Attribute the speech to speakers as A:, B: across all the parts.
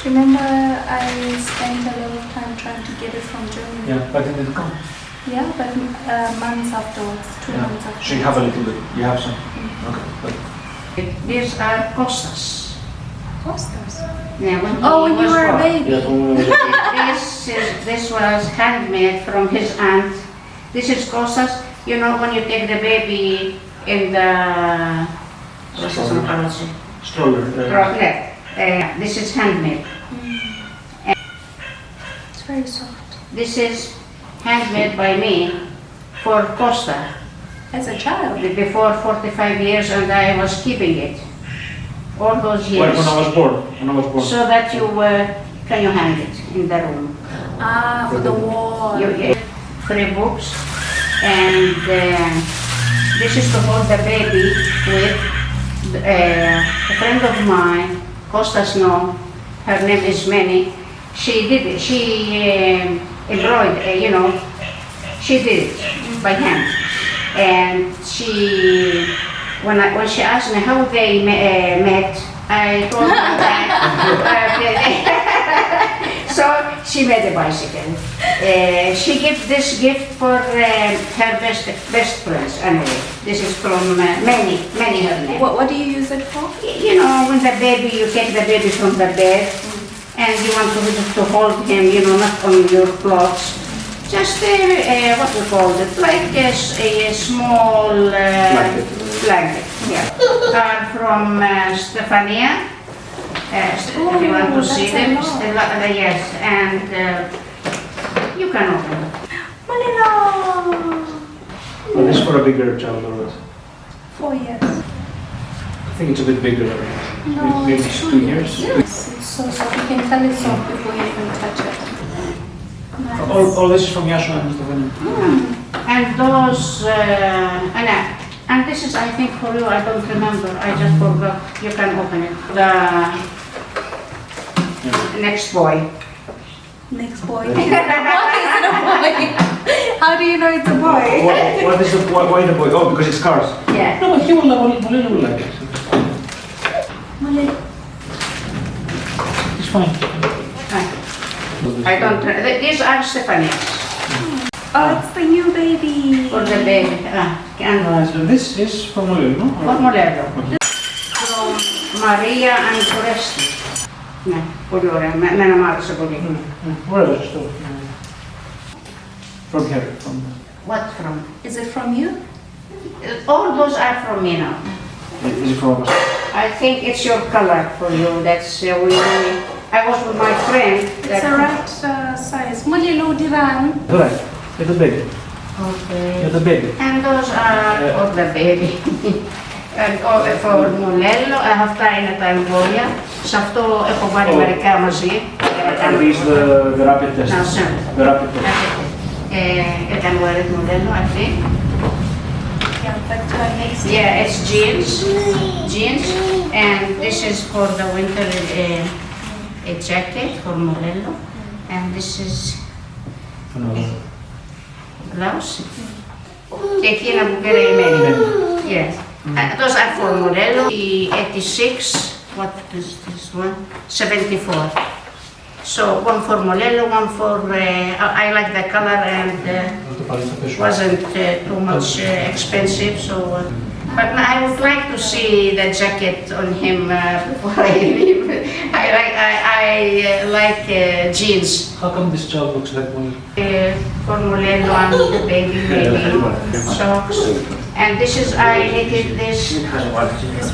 A: Remember, I spent a lot of time trying to get it from Germany.
B: Yeah, but it didn't come.
A: Yeah, but months afterwards, 2 months afterwards.
B: So you have a little bit. You have some. Okay. But
C: These are costas.
A: Costas?
C: Yeah, when
A: Oh, when you were a
C: born.
A: baby.
C: This was handmade from his aunt. This is costas. You know when you take the baby in the
B: stroller.
C: this is handmade.
A: It's very soft.
C: This is handmade by me for Costa
A: As a child?
C: before 45 years, and I was keeping it all those years.
B: When I was born.
C: So that you can you hang it in the room.
A: Ah, for the wall.
C: You get 3 books, and this is to hold the baby with. A friend of mine, Costa Snow, her name is Manny. She did it. She embroidered, you know, she did it by hand. And she, when she asked me how they met, I told her that. So she made a bicycle. She gave this gift for her best friends. Anyway, this is from Manny her name.
A: What do you use it for?
C: You know, when the baby, you take the baby from the bed, and you want to hold him, you know, not on your clothes. Just what we call it, like a small blanket. Yeah. Are from Stefania. If you want to see them, yes, and you can open it.
A: Malino!
B: Well, this is for a bigger child or what?
A: 4 years.
B: I think it's a bit bigger.
A: No,
B: Maybe
A: it's
B: 2 years.
A: Yes, it's so soft. You can tell it's soft before you even touch it. Nice.
B: All this is from Yasha and Stefania.
C: And those, and this is, I think, for you. I don't remember. I just forgot. You can open it. The next boy.
A: Next boy. Why is it a boy? How do you know it's a boy?
B: What is the why the boy? Oh, because it's cars.
C: Yeah.
B: No, but he will like it.
A: Malino.
B: It's fine.
C: I don't. These are Stefania's
A: Oh, it's the new baby.
C: for the baby. And
B: So this is from Molero, no?
C: Formulero. From Maria and Foresti. Ναι, πολύ ωραία. Μένα μου άρεσε πολύ.
B: Where is it? From here. From.
C: What from?
A: Is it from you?
C: All those are from me now.
B: Is it from us?
C: I think it's your color for you. That's I was with my friend.
A: It's the right size. Malino diran.
B: Right. It's a baby.
C: Okay.
B: It's a baby.
C: And those are for the baby. And for Mulello, αυτά είναι τα εμβόλια. Σε αυτό έχω βάλει μερικά μαζί.
B: And these the rapid test.
C: No, sir.
B: The rapid test.
C: You can wear it Mulello, I think.
A: Yeah, but next
C: Yeah, it's jeans, and this is for the winter a jacket for Mulello, and this is blouse. Και εκεί ένα που πήρε η Μένη. Yes. Those are for Mulello. The 86, what is this one? 74. So one for Mulello, one for, I like the color and wasn't too much expensive, so. But I would like to see the jacket on him before I leave. I like jeans.
B: How come this child looks like one?
C: For Mulello and the baby, maybe socks. And this is, I knitted this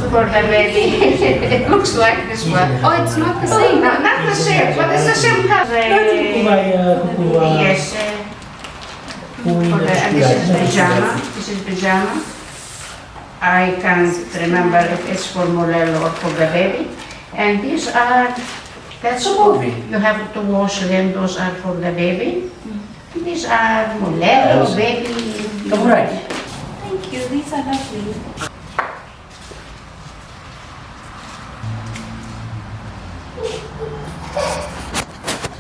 C: for the baby. It looks like this one.
A: Oh, it's not the same.
C: No, not the same, but it's the same color. Yes. And this is pyjama. This is pyjama. I can't remember if it's for Mulello or for the baby. And these are, that's for, you have to wash them, those are for the baby. These are Mulello, baby.
B: All right.
A: Thank you. These are lovely.